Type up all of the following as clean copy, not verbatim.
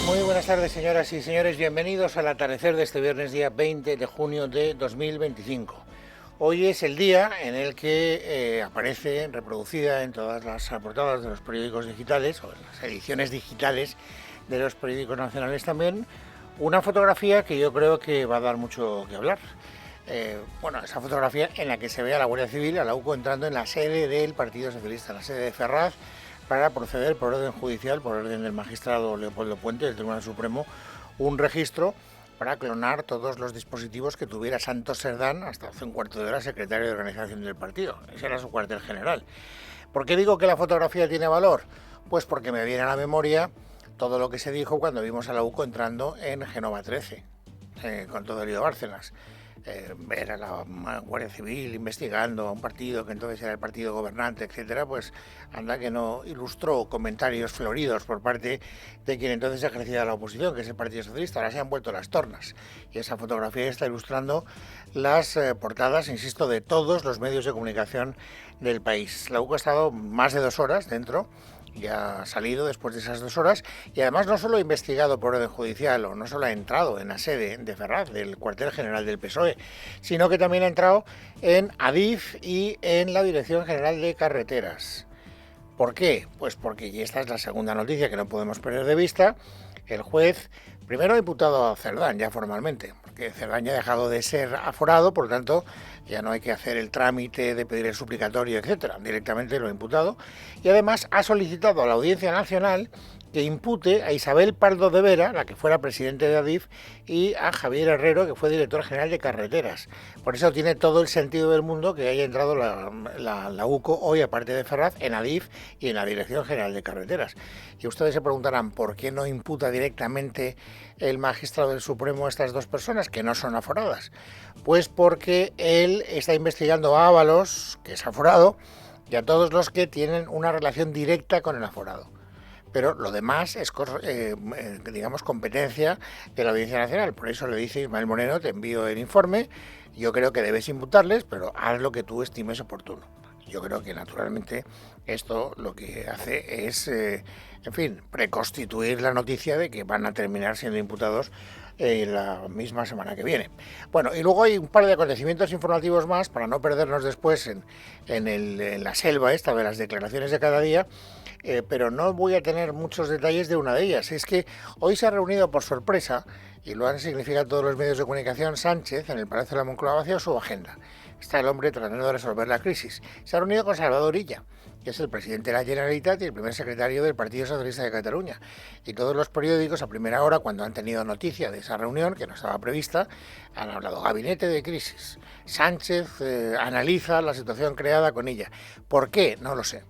Muy buenas tardes, señoras y señores. Bienvenidos al atardecer de este viernes, día 20 de junio de 2025. Hoy es el día en el que aparece reproducida en todas las portadas de los periódicos digitales, o en las ediciones digitales de los periódicos nacionales también, una fotografía que yo creo que va a dar mucho que hablar. Esa fotografía en la que se ve a la Guardia Civil, a la UCO, entrando en la sede del Partido Socialista, en la sede de Ferraz, para proceder por orden judicial, por orden del magistrado Leopoldo Puente del Tribunal Supremo, un registro para clonar todos los dispositivos que tuviera Santos Cerdán, hasta hace un cuarto de hora secretario de organización del partido. Ese era su cuartel general. ¿Por qué digo que la fotografía tiene valor? Pues porque me viene a la memoria todo lo que se dijo cuando vimos a la UCO entrando en Génova 13, con todo el lío Bárcenas. Ver a la Guardia Civil investigando a un partido que entonces era el partido gobernante, etcétera, pues anda que no ilustró comentarios floridos por parte de quien entonces ejercía la oposición, que es el Partido Socialista. Ahora se han vuelto las tornas y esa fotografía está ilustrando las portadas, insisto, de todos los medios de comunicación del país. La UCO ha estado más de 2 horas dentro. Ya ha salido después de esas 2 horas y además no solo ha investigado por orden judicial o no solo ha entrado en la sede de Ferraz, del cuartel general del PSOE, sino que también ha entrado en Adif y en la Dirección General de Carreteras. ¿Por qué? Pues porque, y esta es la segunda noticia que no podemos perder de vista, el juez primero ha imputado a Cerdán ya formalmente, porque Cerdán ya ha dejado de ser aforado, por lo tanto ya no hay que hacer el trámite de pedir el suplicatorio, etcétera, directamente lo ha imputado, y además ha solicitado a la Audiencia Nacional que impute a Isabel Pardo de Vera, la que fuera presidente de Adif, y a Javier Herrero, que fue director general de Carreteras. Por eso tiene todo el sentido del mundo que haya entrado la UCO hoy, aparte de Ferraz, en Adif y en la Dirección General de Carreteras. Y ustedes se preguntarán por qué no imputa directamente el magistrado del Supremo a estas dos personas, que no son aforadas. Pues porque él está investigando a Ábalos, que es aforado, y a todos los que tienen una relación directa con el aforado. Pero lo demás es, competencia de la Audiencia Nacional. Por eso le dice Ismael Moreno, te envío el informe, yo creo que debes imputarles, pero haz lo que tú estimes oportuno. Yo creo que, naturalmente, esto lo que hace es, preconstituir la noticia de que van a terminar siendo imputados la misma semana que viene. Bueno, y luego hay un par de acontecimientos informativos más, para no perdernos después en la selva esta de las declaraciones de cada día, pero no voy a tener muchos detalles de una de ellas. Es que hoy se ha reunido por sorpresa, y lo han significado todos los medios de comunicación, Sánchez en el Palacio de la Moncloa, vacía su agenda. Está el hombre tratando de resolver la crisis. Se ha reunido con Salvador Illa, que es el presidente de la Generalitat y el primer secretario del Partido Socialista de Cataluña. Y todos los periódicos, a primera hora, cuando han tenido noticia de esa reunión, que no estaba prevista, han hablado gabinete de crisis. Sánchez analiza la situación creada con Illa. ¿Por qué? No lo sé.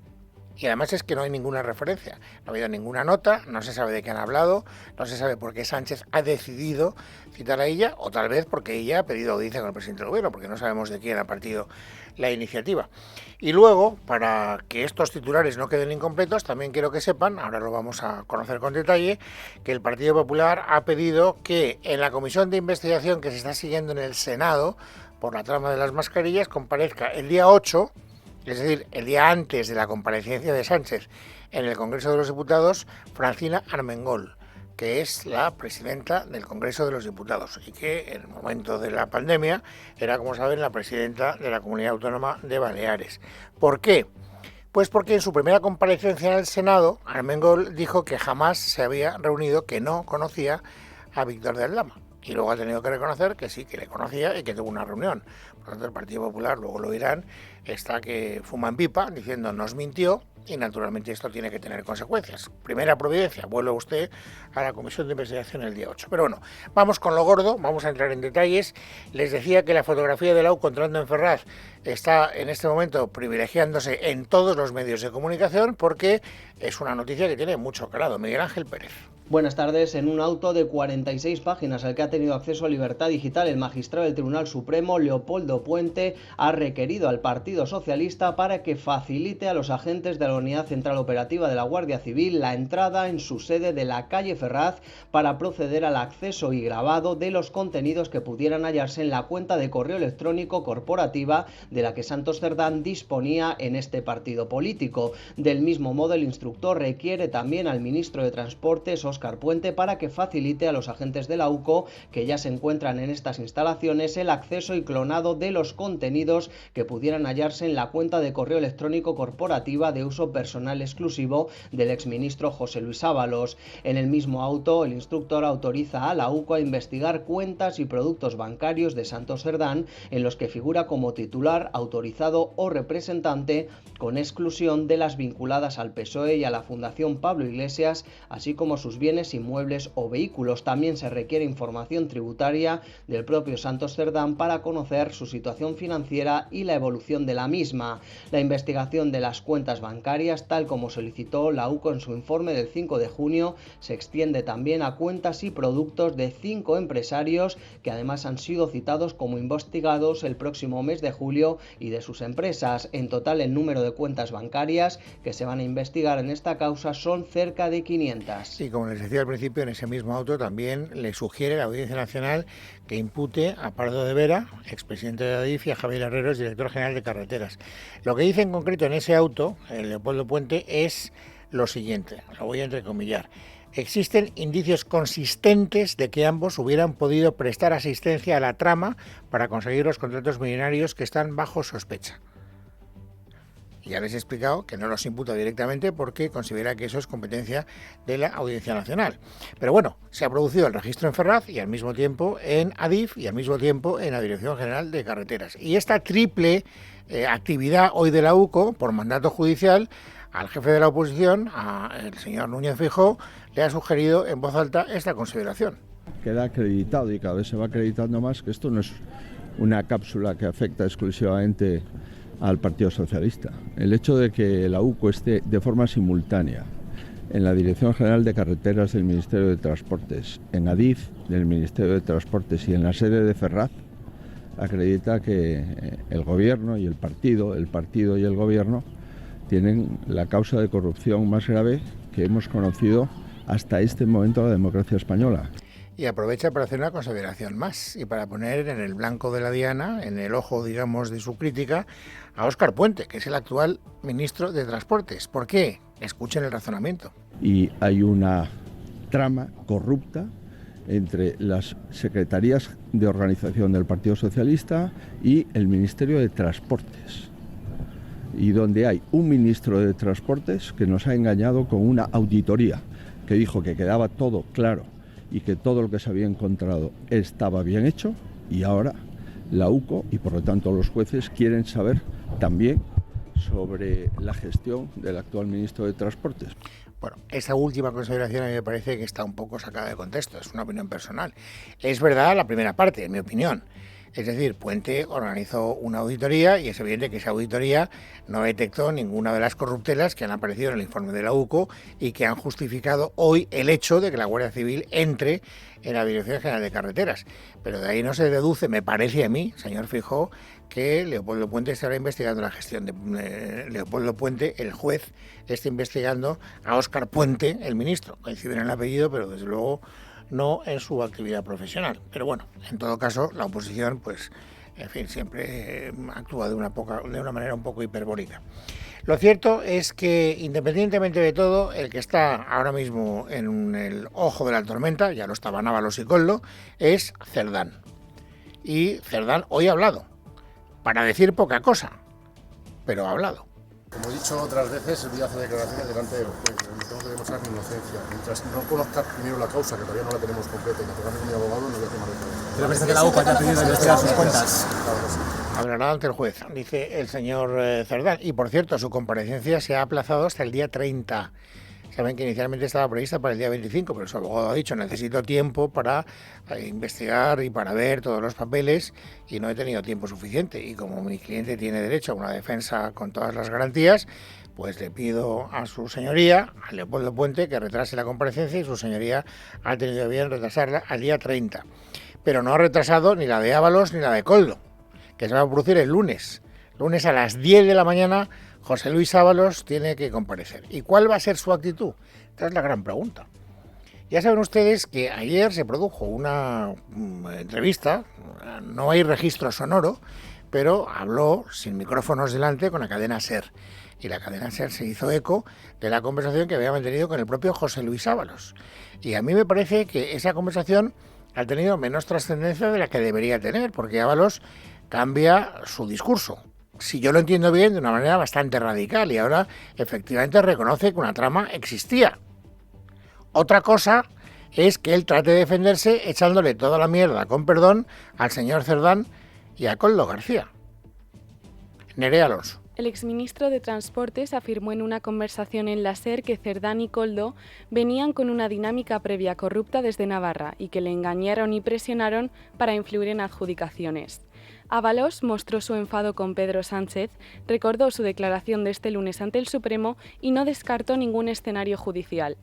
Y además es que no hay ninguna referencia, no ha habido ninguna nota, no se sabe de qué han hablado, no se sabe por qué Sánchez ha decidido citar a ella, o tal vez porque ella ha pedido audiencia con el presidente del gobierno, porque no sabemos de quién ha partido la iniciativa. Y luego, para que estos titulares no queden incompletos, también quiero que sepan, ahora lo vamos a conocer con detalle, que el Partido Popular ha pedido que en la comisión de investigación que se está siguiendo en el Senado por la trama de las mascarillas comparezca el día 8, es decir, el día antes de la comparecencia de Sánchez en el Congreso de los Diputados, Francina Armengol, que es la presidenta del Congreso de los Diputados y que en el momento de la pandemia era, como saben, la presidenta de la Comunidad Autónoma de Baleares. ¿Por qué? Pues porque en su primera comparecencia en el Senado, Armengol dijo que jamás se había reunido, que no conocía a Víctor de Aldama. Y luego ha tenido que reconocer que sí, que le conocía y que tuvo una reunión. Por lo tanto, el Partido Popular, luego lo dirán, está que fuma en pipa, diciendo nos mintió, y naturalmente esto tiene que tener consecuencias. Primera providencia, vuelve usted a la comisión de investigación el día 8. Pero bueno, vamos con lo gordo, vamos a entrar en detalles. Les decía que la fotografía de la UCO entrando en Ferraz está en este momento privilegiándose en todos los medios de comunicación porque es una noticia que tiene mucho calado. Miguel Ángel Pérez. Buenas tardes. En un auto de 46 páginas al que ha tenido acceso a Libertad Digital, el magistrado del Tribunal Supremo, Leopoldo Puente, ha requerido al Partido Socialista para que facilite a los agentes de la Unidad Central Operativa de la Guardia Civil la entrada en su sede de la calle Ferraz para proceder al acceso y grabado de los contenidos que pudieran hallarse en la cuenta de correo electrónico corporativa de la que Santos Cerdán disponía en este partido político. Del mismo modo, el instructor requiere también al ministro de Transportes, Óscar Puente para que facilite a los agentes de la UCO que ya se encuentran en estas instalaciones el acceso y clonado de los contenidos que pudieran hallarse en la cuenta de correo electrónico corporativa de uso personal exclusivo del exministro José Luis Ábalos. En el mismo auto, el instructor autoriza a la UCO a investigar cuentas y productos bancarios de Santos Cerdán en los que figura como titular, autorizado o representante, con exclusión de las vinculadas al PSOE y a la Fundación Pablo Iglesias, así como sus bienes inmuebles o vehículos. También se requiere información tributaria del propio Santos Cerdán para conocer su situación financiera y la evolución de la misma. La investigación de las cuentas bancarias, tal como solicitó la UCO en su informe del 5 de junio, se extiende también a cuentas y productos de 5 empresarios que además han sido citados como investigados el próximo mes de julio y de sus empresas. En total, el número de cuentas bancarias que se van a investigar en esta causa son cerca de 500. Y como les decía al principio, en ese mismo auto también le sugiere la Audiencia Nacional que impute a Pardo de Vera, expresidente de Adif, y a Javier Herreros, director general de Carreteras. Lo que dice en concreto en ese auto, el Leopoldo Puente, es lo siguiente, lo voy a entrecomillar. Existen indicios consistentes de que ambos hubieran podido prestar asistencia a la trama para conseguir los contratos millonarios que están bajo sospecha. Ya les he explicado que no los imputa directamente porque considera que eso es competencia de la Audiencia Nacional. Pero bueno, se ha producido el registro en Ferraz y al mismo tiempo en Adif y al mismo tiempo en la Dirección General de Carreteras. Y esta triple actividad hoy de la UCO, por mandato judicial, al jefe de la oposición, al señor Núñez Feijóo, le ha sugerido en voz alta esta consideración. Queda acreditado y cada vez se va acreditando más que esto no es una cápsula que afecta exclusivamente al Partido Socialista. El hecho de que la UCO esté de forma simultánea en la Dirección General de Carreteras del Ministerio de Transportes, en Adif del Ministerio de Transportes y en la sede de Ferraz, acredita que el gobierno y el partido y el gobierno tienen la causa de corrupción más grave que hemos conocido hasta este momento en la democracia española. Y aprovecha para hacer una consideración más y para poner en el blanco de la diana, en el ojo, digamos, de su crítica, a Óscar Puente, que es el actual ministro de Transportes. ¿Por qué? Escuchen el razonamiento. Y hay una trama corrupta entre las secretarías de organización del Partido Socialista y el Ministerio de Transportes. Y donde hay un ministro de Transportes que nos ha engañado con una auditoría que dijo que quedaba todo claro y que todo lo que se había encontrado estaba bien hecho, y ahora la UCO y por lo tanto los jueces quieren saber también sobre la gestión del actual ministro de Transportes. Bueno, esa última consideración a mí me parece que está un poco sacada de contexto, es una opinión personal. Es verdad la primera parte, en mi opinión. Es decir, Puente organizó una auditoría y es evidente que esa auditoría no detectó ninguna de las corruptelas que han aparecido en el informe de la UCO y que han justificado hoy el hecho de que la Guardia Civil entre en la Dirección General de Carreteras. Pero de ahí no se deduce, me parece a mí, señor Feijóo, que Leopoldo Puente estará investigando la gestión de Leopoldo Puente, el juez, está investigando a Óscar Puente, el ministro. Coinciden en el apellido, pero desde luego no en su actividad profesional. Pero bueno, en todo caso, la oposición, pues, en fin, siempre actúa de una manera un poco hiperbólica. Lo cierto es que, independientemente de todo, el que está ahora mismo en el ojo de la tormenta, ya lo estaban Ábalos y Koldo, es Cerdán. Y Cerdán hoy ha hablado, para decir poca cosa, pero ha hablado. Como he dicho otras veces, el día hace declaraciones delante del juez. Tengo que demostrar mi inocencia. Mientras no conozca primero la causa, que todavía no la tenemos completa, y naturalmente mi abogado, no voy a tomar declaraciones. Pero parece que la UCO haya pedido investigar sus cuentas. Claro que sí. Hablará ante el juez, dice el señor Cerdán. Y por cierto, su comparecencia se ha aplazado hasta el día 30. Saben que inicialmente estaba prevista para el día 25, pero su abogado ha dicho, necesito tiempo para investigar y para ver todos los papeles y no he tenido tiempo suficiente. Y como mi cliente tiene derecho a una defensa con todas las garantías, pues le pido a su señoría, a Leopoldo Puente, que retrase la comparecencia y su señoría ha tenido bien retrasarla al día 30. Pero no ha retrasado ni la de Ábalos ni la de Koldo, que se va a producir el lunes. Lunes a las 10 de la mañana, José Luis Ábalos tiene que comparecer. ¿Y cuál va a ser su actitud? Esta es la gran pregunta. Ya saben ustedes que ayer se produjo una entrevista, no hay registro sonoro, pero habló sin micrófonos delante con la cadena SER. Y la cadena SER se hizo eco de la conversación que había mantenido con el propio José Luis Ábalos. Y a mí me parece que esa conversación ha tenido menos trascendencia de la que debería tener, porque Ábalos cambia su discurso. Si yo lo entiendo bien, de una manera bastante radical, y ahora efectivamente reconoce que una trama existía. Otra cosa es que él trate de defenderse echándole toda la mierda, con perdón, al señor Cerdán y a Koldo García. Nerea Alonso. El exministro de Transportes afirmó en una conversación en la SER que Cerdán y Koldo venían con una dinámica previa corrupta desde Navarra y que le engañaron y presionaron para influir en adjudicaciones. Ábalos mostró su enfado con Pedro Sánchez, recordó su declaración de este lunes ante el Supremo y no descartó ningún escenario judicial.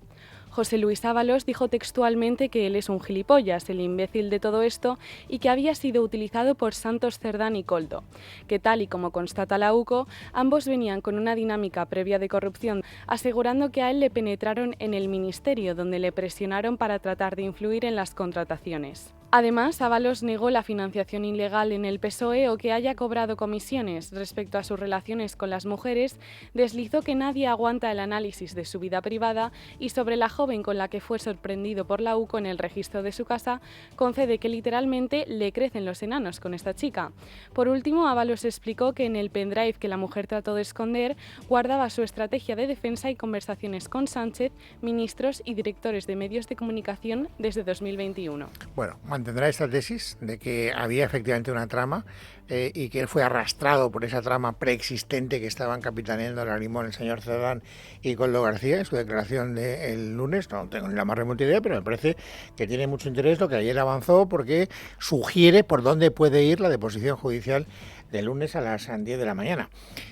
José Luis Ábalos dijo textualmente que él es un gilipollas, el imbécil de todo esto, y que había sido utilizado por Santos Cerdán y Koldo, que tal y como constata la UCO, ambos venían con una dinámica previa de corrupción, asegurando que a él le penetraron en el ministerio, donde le presionaron para tratar de influir en las contrataciones. Además, Ábalos negó la financiación ilegal en el PSOE o que haya cobrado comisiones. Respecto a sus relaciones con las mujeres, deslizó que nadie aguanta el análisis de su vida privada y sobre la joven con la que fue sorprendido por la UCO en el registro de su casa, concede que literalmente le crecen los enanos con esta chica. Por último, Ábalos explicó que en el pendrive que la mujer trató de esconder guardaba su estrategia de defensa y conversaciones con Sánchez, ministros y directores de medios de comunicación desde 2021. Bueno, mantendrá esta tesis de que había efectivamente una trama y que él fue arrastrado por esa trama preexistente que estaban capitaneando ahora mismo el señor Cerdán y Koldo García en su declaración del lunes. No tengo ni la más remota idea, pero me parece que tiene mucho interés lo que ayer avanzó, porque sugiere por dónde puede ir la deposición judicial del lunes a las 10 de la mañana.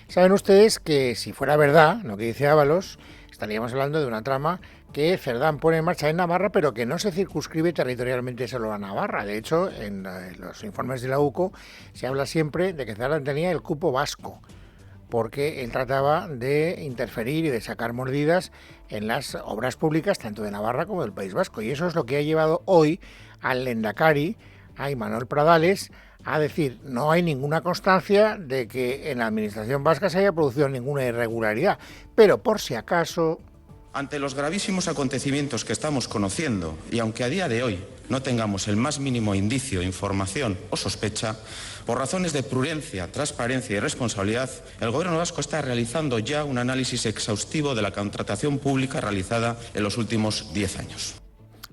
Saben ustedes que si fuera verdad lo que dice Ábalos, estaríamos hablando de una trama que Cerdán pone en marcha en Navarra, pero que no se circunscribe territorialmente solo a Navarra. De hecho, en los informes de la UCO se habla siempre de que Cerdán tenía el cupo vasco, porque él trataba de interferir y de sacar mordidas en las obras públicas tanto de Navarra como del País Vasco. Y eso es lo que ha llevado hoy al Lehendakari, a Imanol Pradales, a decir: no hay ninguna constancia de que en la administración vasca se haya producido ninguna irregularidad, pero por si acaso... Ante los gravísimos acontecimientos que estamos conociendo, y aunque a día de hoy no tengamos el más mínimo indicio, información o sospecha, por razones de prudencia, transparencia y responsabilidad, el Gobierno vasco está realizando ya un análisis exhaustivo de la contratación pública realizada en los últimos 10 años.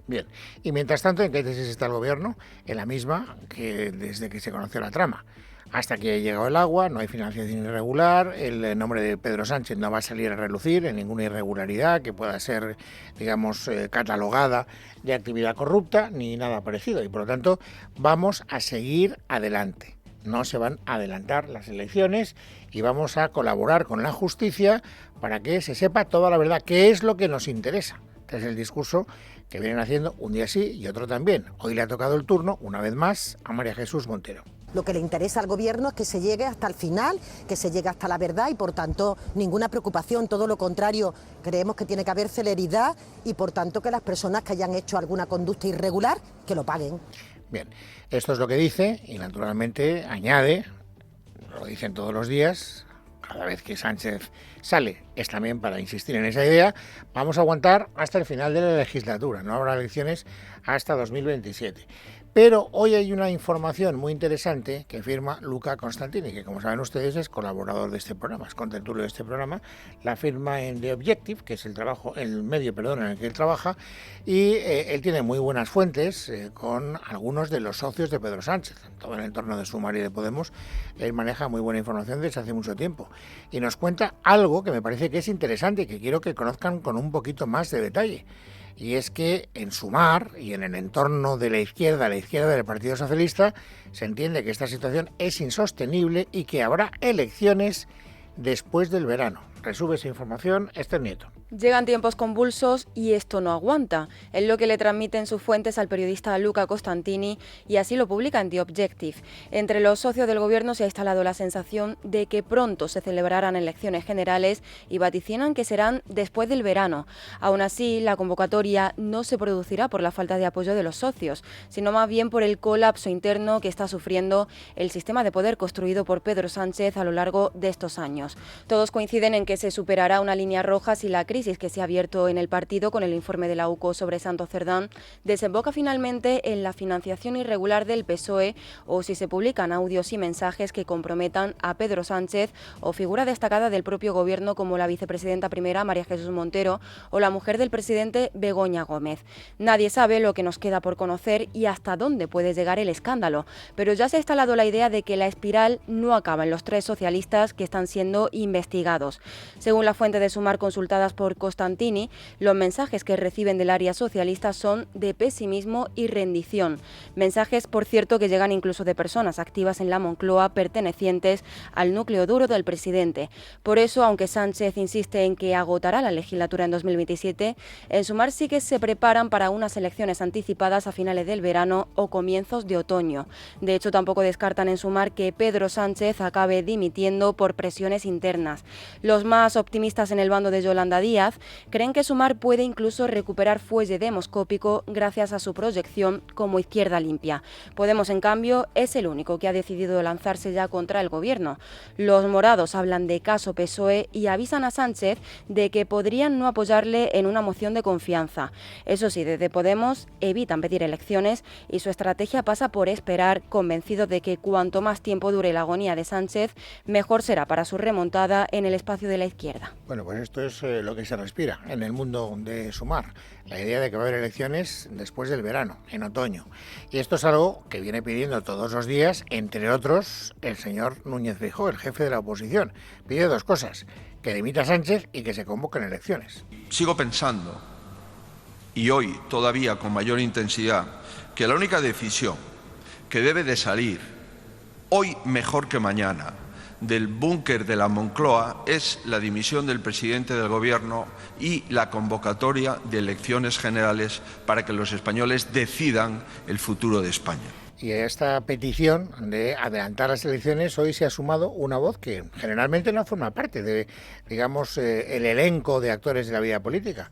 Bien, y mientras tanto, ¿en qué tesis está el Gobierno? En la misma que desde que se conoció la trama. Hasta que ha llegado el agua, no hay financiación irregular, el nombre de Pedro Sánchez no va a salir a relucir en ninguna irregularidad que pueda ser, digamos, catalogada de actividad corrupta, ni nada parecido. Y por lo tanto, vamos a seguir adelante. No se van a adelantar las elecciones y vamos a colaborar con la justicia para que se sepa toda la verdad, que es lo que nos interesa. Este es el discurso que vienen haciendo un día sí y otro también. Hoy le ha tocado el turno, una vez más, a María Jesús Montero. Lo que le interesa al Gobierno es que se llegue hasta el final, que se llegue hasta la verdad y, por tanto, ninguna preocupación, todo lo contrario. Creemos que tiene que haber celeridad y, por tanto, que las personas que hayan hecho alguna conducta irregular, que lo paguen. Bien, esto es lo que dice y, naturalmente, añade, lo dicen todos los días, cada vez que Sánchez sale, es también para insistir en esa idea: vamos a aguantar hasta el final de la legislatura, no habrá elecciones hasta 2027. Pero hoy hay una información muy interesante que firma Luca Constantini, que, como saben ustedes, es colaborador de este programa, es contertulio de este programa. La firma en The Objective, que es el medio en el que él trabaja, y él tiene muy buenas fuentes con algunos de los socios de Pedro Sánchez. En todo el entorno de Sumar y de Podemos, él maneja muy buena información desde hace mucho tiempo. Y nos cuenta algo que me parece que es interesante y que quiero que conozcan con un poquito más de detalle. Y es que en Sumar y en el entorno de la izquierda del Partido Socialista, se entiende que esta situación es insostenible y que habrá elecciones después del verano. Resume esa información Esther Nieto. Llegan tiempos convulsos y esto no aguanta. Es lo que le transmiten sus fuentes al periodista Luca Costantini y así lo publica en The Objective. Entre los socios del gobierno se ha instalado la sensación de que pronto se celebrarán elecciones generales y vaticinan que serán después del verano. Aún así, la convocatoria no se producirá por la falta de apoyo de los socios, sino más bien por el colapso interno que está sufriendo el sistema de poder construido por Pedro Sánchez a lo largo de estos años. Todos coinciden en que se superará una línea roja si la crisis que se ha abierto en el partido con el informe de la UCO sobre Santos Cerdán desemboca finalmente en la financiación irregular del PSOE o si se publican audios y mensajes que comprometan a Pedro Sánchez o figura destacada del propio gobierno como la vicepresidenta primera María Jesús Montero o la mujer del presidente Begoña Gómez. Nadie sabe lo que nos queda por conocer y hasta dónde puede llegar el escándalo, pero ya se ha instalado la idea de que la espiral no acaba en los 3 socialistas que están siendo investigados. Según la fuente de Sumar consultadas por Costantini, los mensajes que reciben del área socialista son de pesimismo y rendición. Mensajes, por cierto, que llegan incluso de personas activas en la Moncloa pertenecientes al núcleo duro del presidente. Por eso, aunque Sánchez insiste en que agotará la legislatura en 2027, en Sumar sí que se preparan para unas elecciones anticipadas a finales del verano o comienzos de otoño. De hecho, tampoco descartan en Sumar que Pedro Sánchez acabe dimitiendo por presiones internas. Los más optimistas en el bando de Yolanda Díaz creen que Sumar puede incluso recuperar fuelle demoscópico gracias a su proyección como izquierda limpia. Podemos, en cambio, es el único que ha decidido lanzarse ya contra el gobierno. Los morados hablan de caso PSOE y avisan a Sánchez de que podrían no apoyarle en una moción de confianza. Eso sí, desde Podemos evitan pedir elecciones y su estrategia pasa por esperar, convencidos de que cuanto más tiempo dure la agonía de Sánchez, mejor será para su remontada en el espacio de la izquierda. Bueno, pues esto es lo que se respira en el mundo de Sumar, la idea de que va a haber elecciones después del verano, en otoño. Y esto es algo que viene pidiendo todos los días, entre otros, el señor Núñez Feijóo, el jefe de la oposición. Pide 2 cosas, que dimita a Sánchez y que se convoquen elecciones. Sigo pensando, y hoy todavía con mayor intensidad, que la única decisión que debe de salir, hoy mejor que mañana, del búnker de la Moncloa es la dimisión del presidente del Gobierno y la convocatoria de elecciones generales para que los españoles decidan el futuro de España. Y a esta petición de adelantar las elecciones hoy se ha sumado una voz que generalmente no forma parte de, digamos, el elenco de actores de la vida política.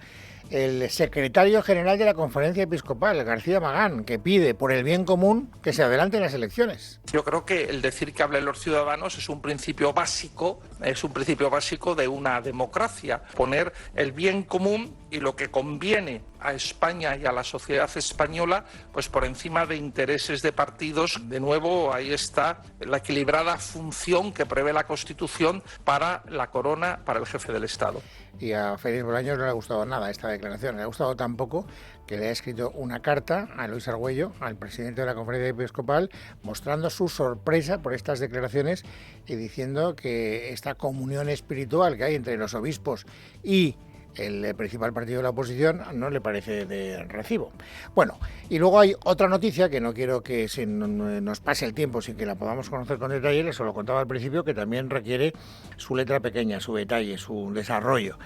El secretario general de la Conferencia Episcopal, García Magán, que pide por el bien común que se adelanten las elecciones. Yo creo que el decir que hablen los ciudadanos es un principio básico de una democracia. Poner el bien común y lo que conviene a España y a la sociedad española, pues por encima de intereses de partidos. De nuevo, ahí está la equilibrada función que prevé la Constitución para la corona, para el jefe del Estado. Y a Félix Bolaños no le ha gustado nada esta declaración. Le ha gustado tampoco que le ha escrito una carta a Luis Argüello, al presidente de la Conferencia Episcopal, mostrando su sorpresa por estas declaraciones y diciendo que esta comunión espiritual que hay entre los obispos y el principal partido de la oposición no le parece de recibo. Bueno, y luego hay otra noticia que no quiero que se nos pase el tiempo sin que la podamos conocer con detalle, les lo contaba al principio, que también requiere su letra pequeña, su detalle, su desarrollo.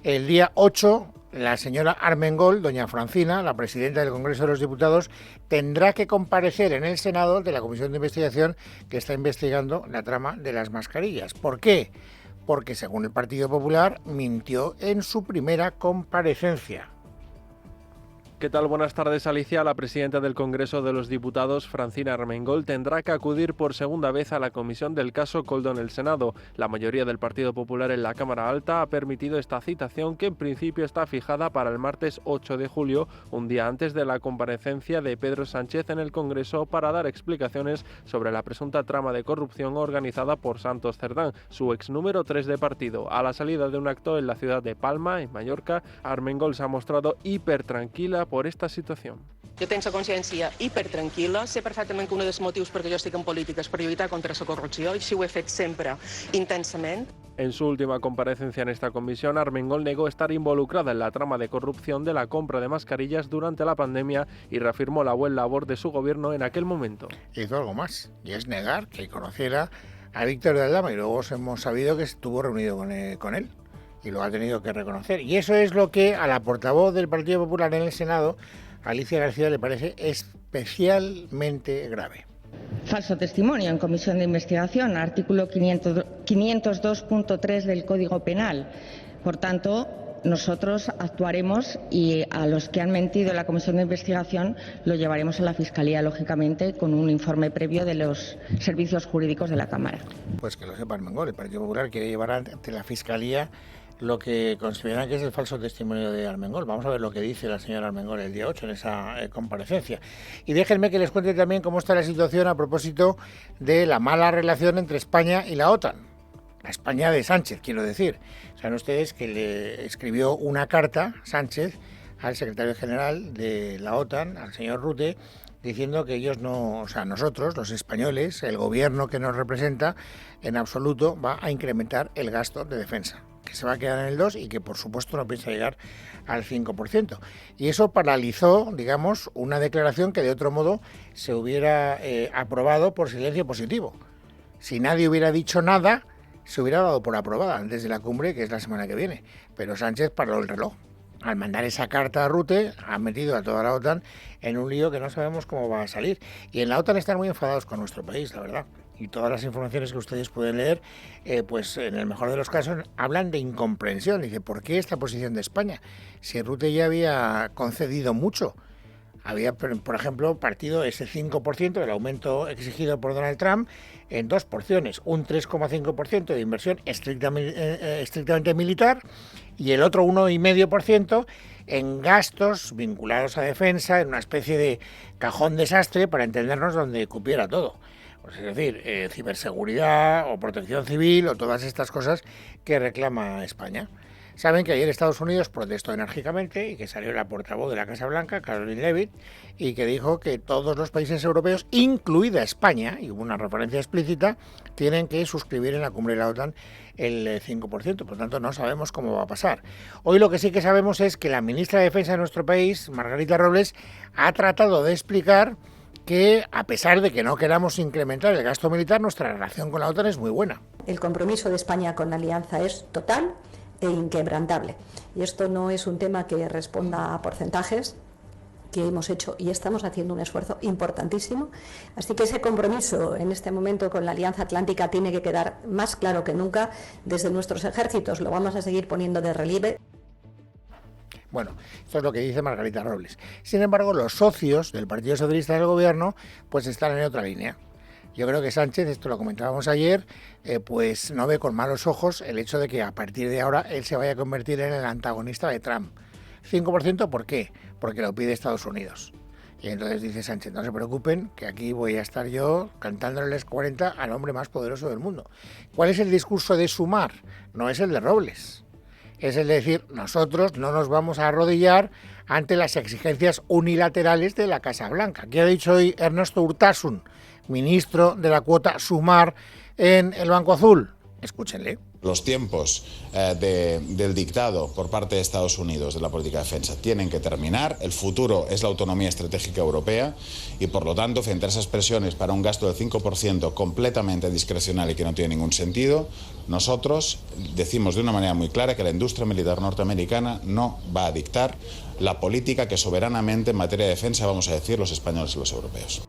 El día 8, la señora Armengol, doña Francina, la presidenta del Congreso de los Diputados, tendrá que comparecer en el Senado de la Comisión de Investigación que está investigando la trama de las mascarillas. ¿Por qué? Porque, según el Partido Popular, mintió en su primera comparecencia. ¿Qué tal? Buenas tardes, Alicia. La presidenta del Congreso de los Diputados, Francina Armengol, tendrá que acudir por segunda vez a la comisión del caso Koldo en el Senado. La mayoría del Partido Popular en la Cámara Alta ha permitido esta citación, que en principio está fijada para el martes 8 de julio, un día antes de la comparecencia de Pedro Sánchez en el Congreso para dar explicaciones sobre la presunta trama de corrupción organizada por Santos Cerdán, su ex número 3 de partido. A la salida de un acto en la ciudad de Palma, en Mallorca, Armengol se ha mostrado hiper tranquila por esta situación. Jo tenc la consciència hipertranquil·la, sé perfectament que un dels motius perquè jo estic en política és per lluitar contra la corrupció i així ho he fet sempre intensament. En su última comparecencia en esta comisión, Armengol negó estar involucrada en la trama de corrupción de la compra de mascarillas durante la pandemia y reafirmó la buena labor de su gobierno en aquel momento. Hizo algo más, y es negar que conociera a Víctor de Aldama, y luego hemos sabido que estuvo reunido con él. y lo ha tenido que reconocer. Y eso es lo que a la portavoz del Partido Popular en el Senado, Alicia García, le parece especialmente grave. Falso testimonio en comisión de investigación, artículo 502.3 del Código Penal. Por tanto, nosotros actuaremos y a los que han mentido en la comisión de investigación lo llevaremos a la Fiscalía, lógicamente, con un informe previo de los servicios jurídicos de la Cámara. Pues que lo sepa Armengol, el Partido Popular quiere llevar ante la Fiscalía lo que consideran que es el falso testimonio de Armengol. Vamos a ver lo que dice la señora Armengol el día 8 en esa comparecencia. Y déjenme que les cuente también cómo está la situación a propósito de la mala relación entre España y la OTAN. La España de Sánchez, quiero decir. Saben ustedes que le escribió una carta Sánchez al secretario general de la OTAN, al señor Rutte, diciendo que ellos no, o sea, nosotros, los españoles, el gobierno que nos representa, en absoluto va a incrementar el gasto de defensa, que se va a quedar en el 2% y que por supuesto no piensa llegar al 5%. Y eso paralizó, digamos, una declaración que de otro modo se hubiera aprobado por silencio positivo. Si nadie hubiera dicho nada, se hubiera dado por aprobada antes de la cumbre, que es la semana que viene. Pero Sánchez paró el reloj. Al mandar esa carta a Rutte, ha metido a toda la OTAN en un lío que no sabemos cómo va a salir. Y en la OTAN están muy enfadados con nuestro país, la verdad. Y todas las informaciones que ustedes pueden leer, pues en el mejor de los casos, hablan de incomprensión. Dice, ¿por qué esta posición de España? Si Rutte ya había concedido mucho. Había, por ejemplo, partido ese 5% del aumento exigido por Donald Trump en dos porciones. Un 3,5% de inversión estrictamente militar y el otro 1,5% en gastos vinculados a defensa, en una especie de cajón desastre, para entendernos, donde cupiera todo. Pues es decir, ciberseguridad o protección civil o todas estas cosas que reclama España. Saben que ayer Estados Unidos protestó enérgicamente y que salió la portavoz de la Casa Blanca, Caroline Leavitt, y que dijo que todos los países europeos, incluida España, y hubo una referencia explícita, tienen que suscribir en la cumbre de la OTAN el 5%. Por tanto, no sabemos cómo va a pasar. Hoy lo que sí que sabemos es que la ministra de Defensa de nuestro país, Margarita Robles, ha tratado de explicar que, a pesar de que no queramos incrementar el gasto militar, nuestra relación con la OTAN es muy buena. El compromiso de España con la alianza es total e inquebrantable. Y esto no es un tema que responda a porcentajes, que hemos hecho y estamos haciendo un esfuerzo importantísimo. Así que ese compromiso en este momento con la Alianza Atlántica tiene que quedar más claro que nunca. Desde nuestros ejércitos lo vamos a seguir poniendo de relieve. Bueno, esto es lo que dice Margarita Robles. Sin embargo, los socios del Partido Socialista del Gobierno pues están en otra línea. Yo creo que Sánchez, esto lo comentábamos ayer, pues no ve con malos ojos el hecho de que a partir de ahora él se vaya a convertir en el antagonista de Trump. 5%, ¿por qué? Porque lo pide Estados Unidos. Y entonces dice Sánchez, no se preocupen, que aquí voy a estar yo cantándoles 40 al hombre más poderoso del mundo. ¿Cuál es el discurso de Sumar? No es el de Robles. Es el de decir, nosotros no nos vamos a arrodillar ante las exigencias unilaterales de la Casa Blanca. ¿Qué ha dicho hoy Ernesto Urtasun, ministro de la cuota Sumar en el Banco Azul? Escúchenle. Los tiempos del dictado por parte de Estados Unidos de la política de defensa tienen que terminar. El futuro es la autonomía estratégica europea y, por lo tanto, frente a esas presiones para un gasto del 5% completamente discrecional y que no tiene ningún sentido, nosotros decimos de una manera muy clara que la industria militar norteamericana no va a dictar la política que soberanamente en materia de defensa vamos a decir los españoles y los europeos.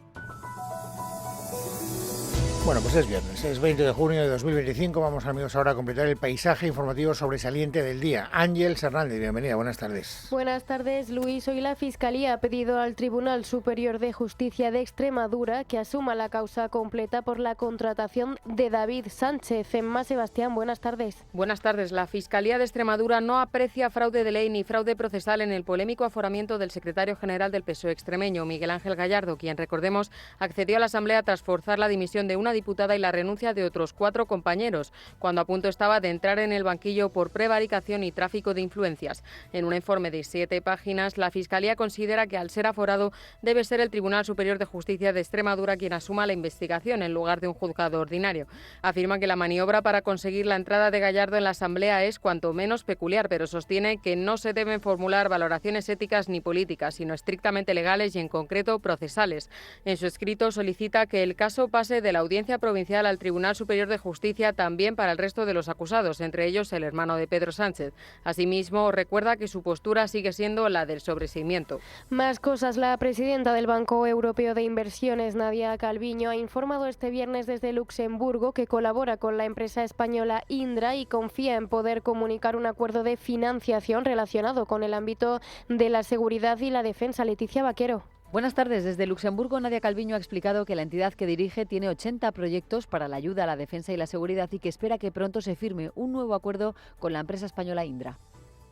Bueno, pues es viernes, es 20 de junio de 2025. Vamos, amigos, ahora a completar el paisaje informativo sobresaliente del día. Ángeles Hernández, bienvenida, buenas tardes. Buenas tardes, Luis. Hoy la Fiscalía ha pedido al Tribunal Superior de Justicia de Extremadura que asuma la causa completa por la contratación de David Sánchez. Emma Sebastián, buenas tardes. Buenas tardes. La Fiscalía de Extremadura no aprecia fraude de ley ni fraude procesal en el polémico aforamiento del secretario general del PSOE extremeño, Miguel Ángel Gallardo, quien, recordemos, accedió a la Asamblea tras forzar la dimisión de una diputada y la renuncia de otros 4 compañeros, cuando a punto estaba de entrar en el banquillo por prevaricación y tráfico de influencias. En un informe de 7 páginas, la Fiscalía considera que, al ser aforado, debe ser el Tribunal Superior de Justicia de Extremadura quien asuma la investigación en lugar de un juzgado ordinario. Afirma que la maniobra para conseguir la entrada de Gallardo en la Asamblea es cuanto menos peculiar, pero sostiene que no se deben formular valoraciones éticas ni políticas, sino estrictamente legales y, en concreto, procesales. En su escrito solicita que el caso pase de la Audiencia Provincial al al Tribunal Superior de Justicia también para el resto de los acusados, entre ellos el hermano de Pedro Sánchez. Asimismo, recuerda que su postura sigue siendo la del sobreseimiento. Más cosas. La presidenta del Banco Europeo de Inversiones, Nadia Calviño, ha informado este viernes desde Luxemburgo que colabora con la empresa española Indra y confía en poder comunicar un acuerdo de financiación relacionado con el ámbito de la seguridad y la defensa. Leticia Vaquero. Buenas tardes. Desde Luxemburgo, Nadia Calviño ha explicado que la entidad que dirige tiene 80 proyectos para la ayuda a la defensa y la seguridad y que espera que pronto se firme un nuevo acuerdo con la empresa española Indra.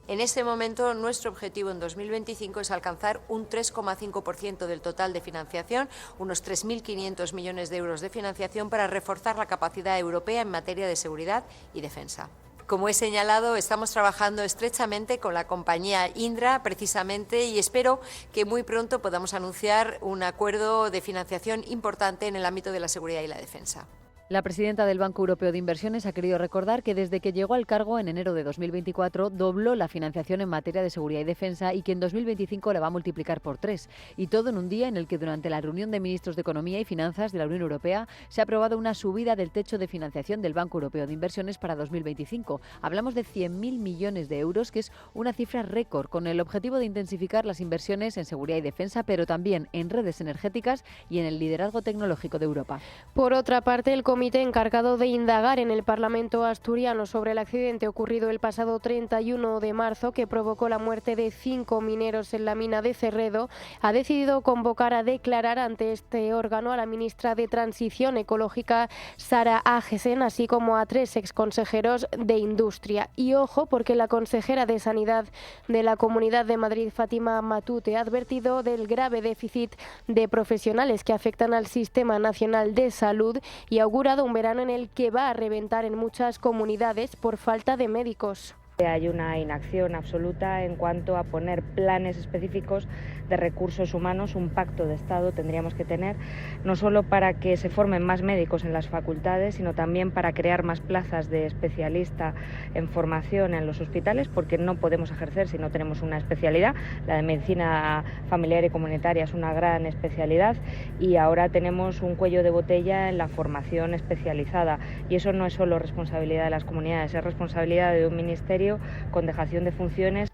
En este momento, nuestro objetivo en 2025 es alcanzar un 3,5% del total de financiación, unos 3.500 millones de euros de financiación para reforzar la capacidad europea en materia de seguridad y defensa. Como he señalado, estamos trabajando estrechamente con la compañía Indra, precisamente, y espero que muy pronto podamos anunciar un acuerdo de financiación importante en el ámbito de la seguridad y la defensa. La presidenta del Banco Europeo de Inversiones ha querido recordar que desde que llegó al cargo en enero de 2024 dobló la financiación en materia de seguridad y defensa y que en 2025 la va a multiplicar por 3. Y todo en un día en el que durante la reunión de ministros de Economía y Finanzas de la Unión Europea se ha aprobado una subida del techo de financiación del Banco Europeo de Inversiones para 2025. Hablamos de 100.000 millones de euros, que es una cifra récord, con el objetivo de intensificar las inversiones en seguridad y defensa, pero también en redes energéticas y en el liderazgo tecnológico de Europa. Por otra parte, el comité encargado de indagar en el Parlamento asturiano sobre el accidente ocurrido el pasado 31 de marzo que provocó la muerte de 5 mineros en la mina de Cerredo ha decidido convocar a declarar ante este órgano a la ministra de Transición Ecológica, Sara Agesen, así como a 3 exconsejeros de Industria. Y ojo, porque la consejera de Sanidad de la Comunidad de Madrid, Fátima Matute, ha advertido del grave déficit de profesionales que afectan al Sistema Nacional de Salud y augura un verano en el que va a reventar en muchas comunidades por falta de médicos. Hay una inacción absoluta en cuanto a poner planes específicos de recursos humanos, un pacto de Estado tendríamos que tener, no solo para que se formen más médicos en las facultades, sino también para crear más plazas de especialista en formación en los hospitales, porque no podemos ejercer si no tenemos una especialidad. La de medicina familiar y comunitaria es una gran especialidad y ahora tenemos un cuello de botella en la formación especializada, y eso no es solo responsabilidad de las comunidades, es responsabilidad de un ministerio con dejación de funciones.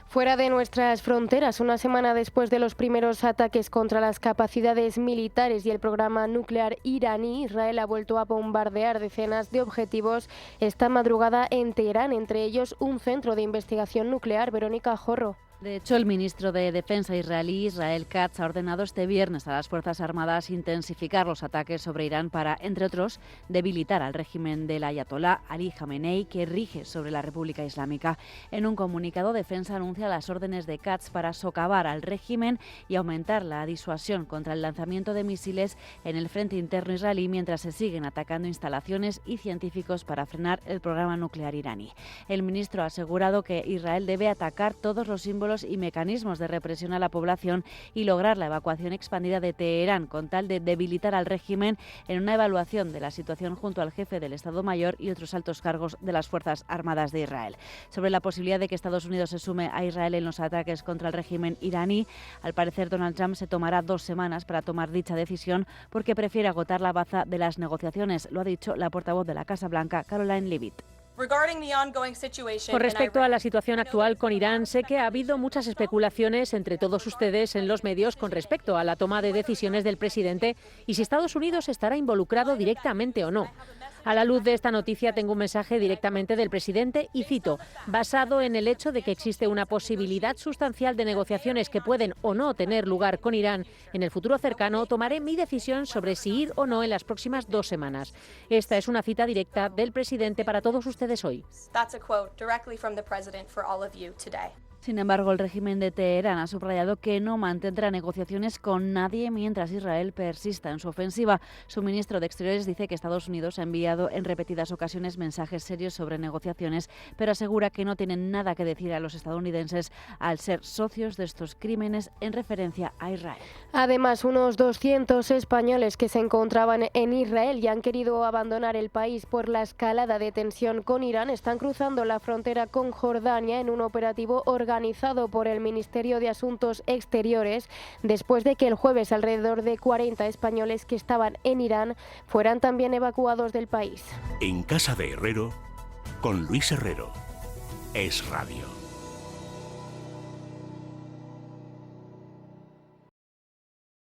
Fuera de nuestras fronteras, una semana después de los primeros ataques contra las capacidades militares y el programa nuclear iraní, Israel ha vuelto a bombardear decenas de objetivos esta madrugada en Teherán, entre ellos un centro de investigación nuclear. Verónica Jorro. De hecho, el ministro de Defensa israelí, Israel Katz, ha ordenado este viernes a las Fuerzas Armadas intensificar los ataques sobre Irán para, entre otros, debilitar al régimen del ayatolá Ali Khamenei, que rige sobre la República Islámica. En un comunicado, Defensa anuncia las órdenes de Katz para socavar al régimen y aumentar la disuasión contra el lanzamiento de misiles en el frente interno israelí, mientras se siguen atacando instalaciones y científicos para frenar el programa nuclear iraní. El ministro ha asegurado que Israel debe atacar todos los símbolos y mecanismos de represión a la población y lograr la evacuación expandida de Teherán, con tal de debilitar al régimen, en una evaluación de la situación junto al jefe del Estado Mayor y otros altos cargos de las Fuerzas Armadas de Israel. Sobre la posibilidad de que Estados Unidos se sume a Israel en los ataques contra el régimen iraní, al parecer Donald Trump se tomará 2 semanas para tomar dicha decisión porque prefiere agotar la baza de las negociaciones, lo ha dicho la portavoz de la Casa Blanca, Caroline Leavitt. Con respecto a la situación actual con Irán, sé que ha habido muchas especulaciones entre todos ustedes en los medios con respecto a la toma de decisiones del presidente y si Estados Unidos estará involucrado directamente o no. A la luz de esta noticia tengo un mensaje directamente del presidente y cito: basado en el hecho de que existe una posibilidad sustancial de negociaciones que pueden o no tener lugar con Irán en el futuro cercano, tomaré mi decisión sobre si ir o no en las próximas 2 semanas. Esta es una cita directa del presidente para todos ustedes hoy. Sin embargo, el régimen de Teherán ha subrayado que no mantendrá negociaciones con nadie mientras Israel persista en su ofensiva. Su ministro de Exteriores dice que Estados Unidos ha enviado en repetidas ocasiones mensajes serios sobre negociaciones, pero asegura que no tienen nada que decir a los estadounidenses al ser socios de estos crímenes, en referencia a Israel. Además, unos 200 españoles que se encontraban en Israel y han querido abandonar el país por la escalada de tensión con Irán están cruzando la frontera con Jordania en un operativo organizado organizado por el Ministerio de Asuntos Exteriores, después de que el jueves alrededor de 40 españoles que estaban en Irán fueran también evacuados del país. En casa de Herrero, con Luis Herrero. Es Radio.